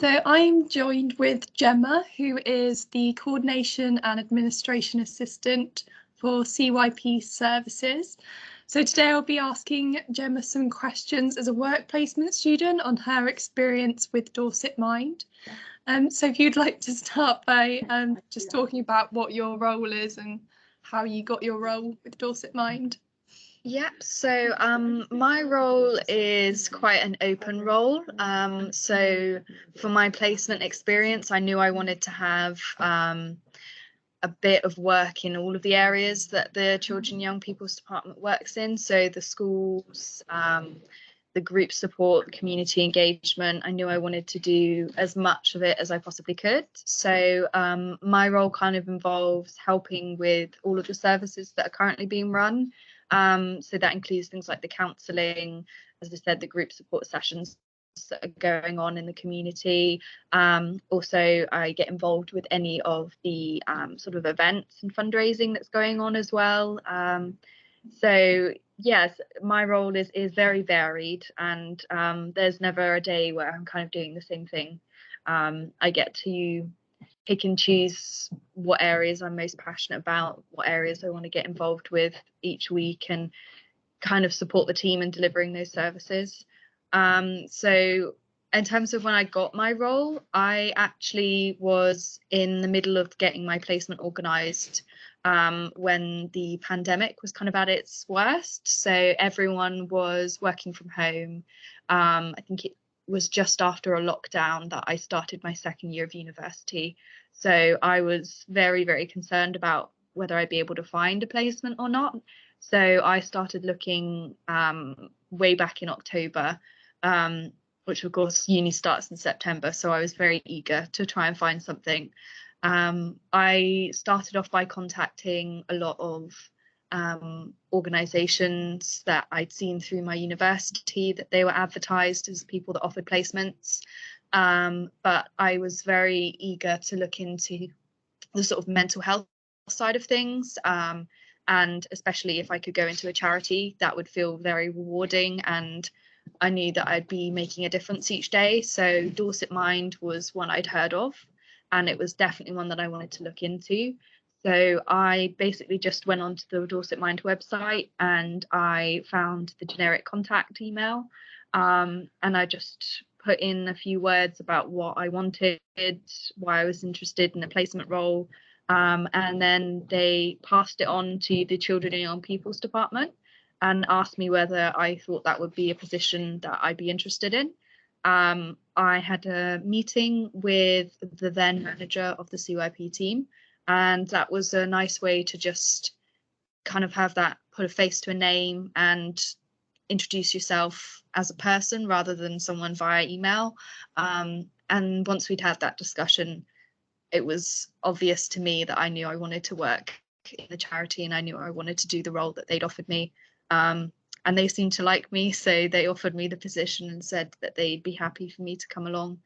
So I'm joined with Gemma, who is the Coordination and Administration Assistant for CYP Services. So today I'll be asking Gemma some questions as a work placement student on her experience with Dorset Mind. So if you'd like to start by just talking about what your role is and how you got your role with Dorset Mind. Yep, so my role is quite an open role. So for my placement experience, I knew I wanted to have a bit of work in all of the areas that the Children and Young People's Department works in. So the schools, the group support, the community engagement. I knew I wanted to do as much of it as I possibly could. So my role kind of involves helping with all of the services that are currently being run. So that includes things like the counselling, as I said, the group support sessions that are going on in the community. Also, I get involved with any of the sort of events and fundraising that's going on as well. So yes, my role is very varied, and there's never a day where I'm kind of doing the same thing. I get to pick and choose what areas I'm most passionate about, what areas I want to get involved with each week, and kind of support the team in delivering those services. So in terms of when I got my role, I actually was in the middle of getting my placement organised when the pandemic was kind of at its worst. So everyone was working from home. I think it was just after a lockdown that I started my second year of university. So I was very, very concerned about whether I'd be able to find a placement or not. So I started looking way back in October, which of course uni starts in September. So I was very eager to try and find something. I started off by contacting a lot of organisations that I'd seen through my university that they were advertised as people that offered placements. But I was very eager to look into the sort of mental health side of things. And especially if I could go into a charity, that would feel very rewarding. And I knew that I'd be making a difference each day. So Dorset Mind was one I'd heard of, and it was definitely one that I wanted to look into. So I basically just went onto the Dorset Mind website and I found the generic contact email. And I just put in a few words about what I wanted, why I was interested in the placement role. And then they passed it on to the Children and Young People's Department and asked me whether I thought that would be a position that I'd be interested in. I had a meeting with the then manager of the CYP team, and that was a nice way to just kind of have that, put a face to a name and introduce yourself as a person rather than someone via email. And once we'd had that discussion, it was obvious to me that I knew I wanted to work in the charity and I knew I wanted to do the role that they'd offered me. And they seemed to like me, so they offered me the position and said that they'd be happy for me to come along.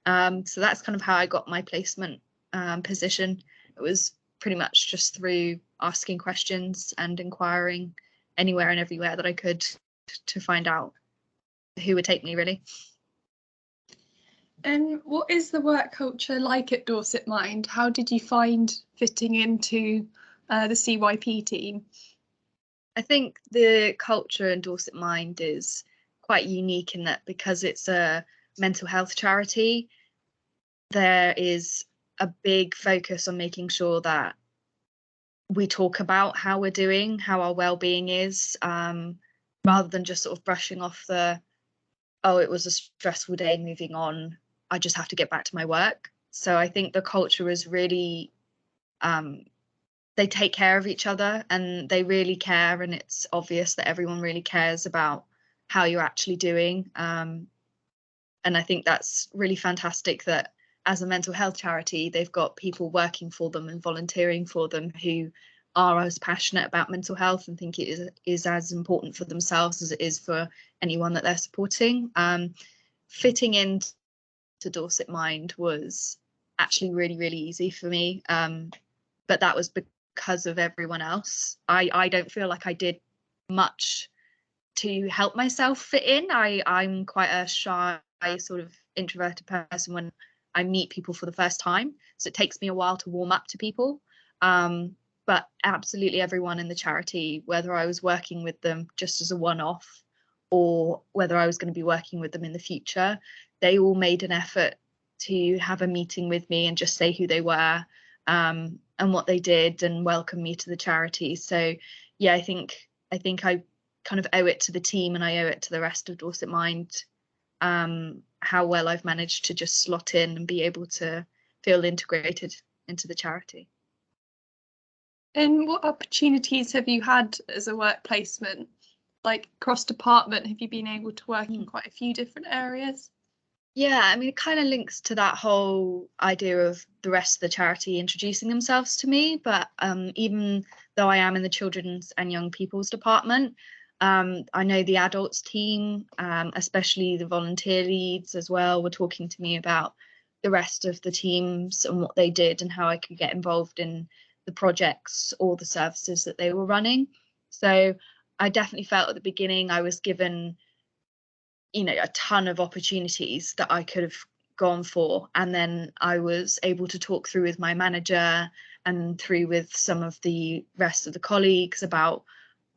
So that's kind of how I got my placement position. It was pretty much just through asking questions and inquiring anywhere and everywhere that I could to find out who would take me, really. And what is the work culture like at Dorset Mind? How did you find fitting into the CYP team? I think the culture in Dorset Mind is quite unique in that because it's a mental health charity, there is a big focus on making sure that we talk about how we're doing, how our well-being is, rather than just sort of brushing off oh, it was a stressful day, moving on, I just have to get back to my work. So I think the culture is really, they take care of each other and they really care, and it's obvious that everyone really cares about how you're actually doing. And I think that's really fantastic that as a mental health charity, they've got people working for them and volunteering for them who are as passionate about mental health and think it is as important for themselves as it is for anyone that they're supporting. Fitting into Dorset Mind was actually really, really easy for me. But that was because of everyone else. I don't feel like I did much to help myself fit in. I'm quite a shy sort of introverted person when I meet people for the first time, so it takes me a while to warm up to people. But absolutely everyone in the charity, whether I was working with them just as a one-off or whether I was going to be working with them in the future, they all made an effort to have a meeting with me and just say who they were, and what they did, and welcome me to the charity. So yeah, I think I kind of owe it to the team, and I owe it to the rest of Dorset Mind, how well I've managed to just slot in and be able to feel integrated into the charity. And what opportunities have you had as a work placement? Like cross department, have you been able to work in quite a few different areas? Yeah, I mean, it kind of links to that whole idea of the rest of the charity introducing themselves to me. But even though I am in the children's and young people's department, I know the adults team, especially the volunteer leads as well, were talking to me about the rest of the teams and what they did and how I could get involved in the projects or the services that they were running. So I definitely felt at the beginning I was given, you know, a ton of opportunities that I could have gone for, and then I was able to talk through with my manager and through with some of the rest of the colleagues about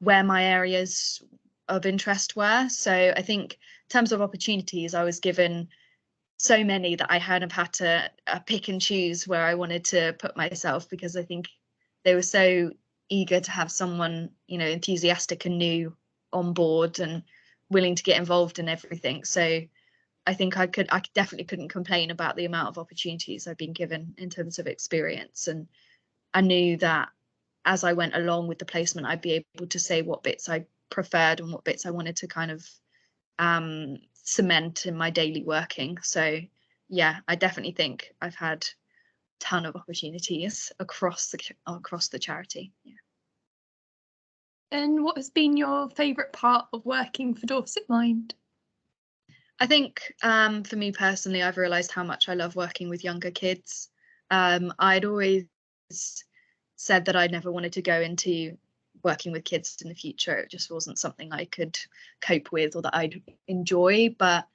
where my areas of interest were. So I think in terms of opportunities, I was given so many that I kind of had to pick and choose where I wanted to put myself, because I think they were so eager to have someone, you know, enthusiastic and new on board and willing to get involved in everything. So I think I definitely couldn't complain about the amount of opportunities I've been given in terms of experience. And I knew that as I went along with the placement, I'd be able to say what bits I preferred and what bits I wanted to kind of cement in my daily working. So yeah, I definitely think I've had a ton of opportunities across the charity. Yeah. And what has been your favourite part of working for Dorset Mind? I think for me personally, I've realised how much I love working with younger kids. I'd always said that I never wanted to go into working with kids in the future. It just wasn't something I could cope with or that I'd enjoy. But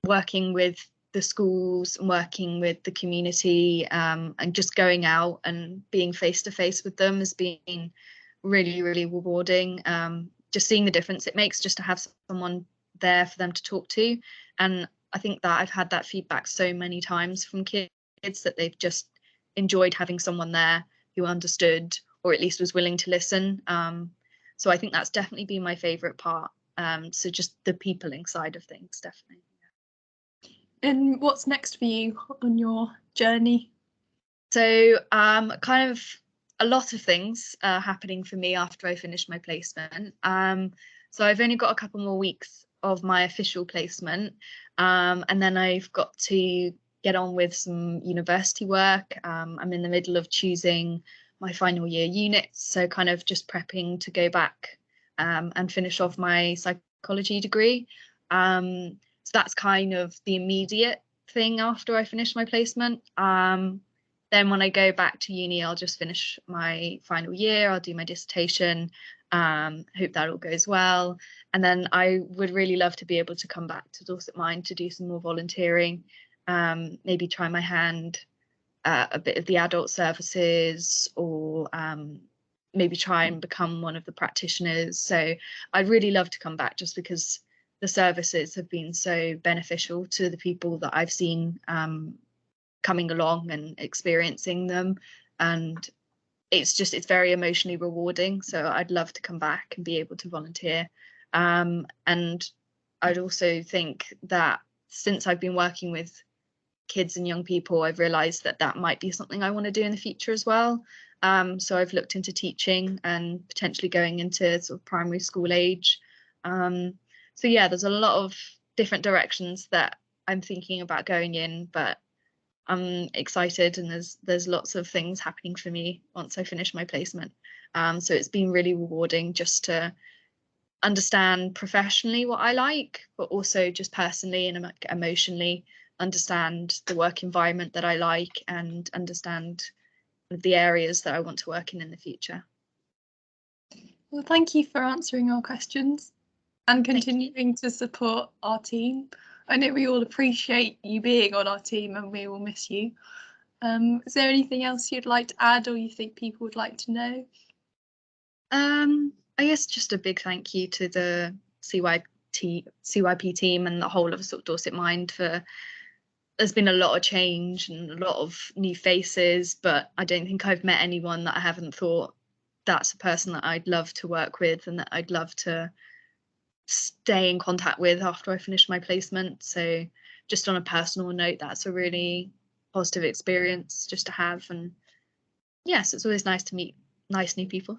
working with the schools and working with the community, and just going out and being face to face with them has been really, really rewarding. Just seeing the difference it makes just to have someone there for them to talk to. And I think that I've had that feedback so many times from kids that they've just enjoyed having someone there who understood, or at least was willing to listen. So I think that's definitely been my favourite part. So just the peopling side of things, definitely. And what's next for you on your journey? So kind of a lot of things happening for me after I finish my placement. So I've only got a couple more weeks of my official placement, and then I've got to get on with some university work. I'm in the middle of choosing my final year units, so kind of just prepping to go back and finish off my psychology degree. So that's kind of the immediate thing after I finish my placement. Then when I go back to uni, I'll just finish my final year. I'll do my dissertation. Hope that all goes well. And then I would really love to be able to come back to Dorset Mind to do some more volunteering, maybe try my hand at a bit of the adult services, or maybe try and become one of the practitioners. So I'd really love to come back, just because the services have been so beneficial to the people that I've seen coming along and experiencing them, and it's very emotionally rewarding. So I'd love to come back and be able to volunteer. And I'd also think that since I've been working with kids and young people, I've realized that that might be something I want to do in the future as well. So I've looked into teaching and potentially going into sort of primary school age. So yeah, there's a lot of different directions that I'm thinking about going in, but I'm excited, and there's lots of things happening for me once I finish my placement. So it's been really rewarding just to understand professionally what I like, but also just personally and emotionally understand the work environment that I like, and understand the areas that I want to work in the future. Well, thank you for answering our questions and continuing to support our team. I know we all appreciate you being on our team and we will miss you. Is there anything else you'd like to add or you think people would like to know? I guess just a big thank you to the CYP team and the whole of sort of Dorset Mind for. There's been a lot of change and a lot of new faces, but I don't think I've met anyone that I haven't thought that's a person that I'd love to work with and that I'd love to stay in contact with after I finish my placement. So just on a personal note, that's a really positive experience just to have. And yes, it's always nice to meet nice new people.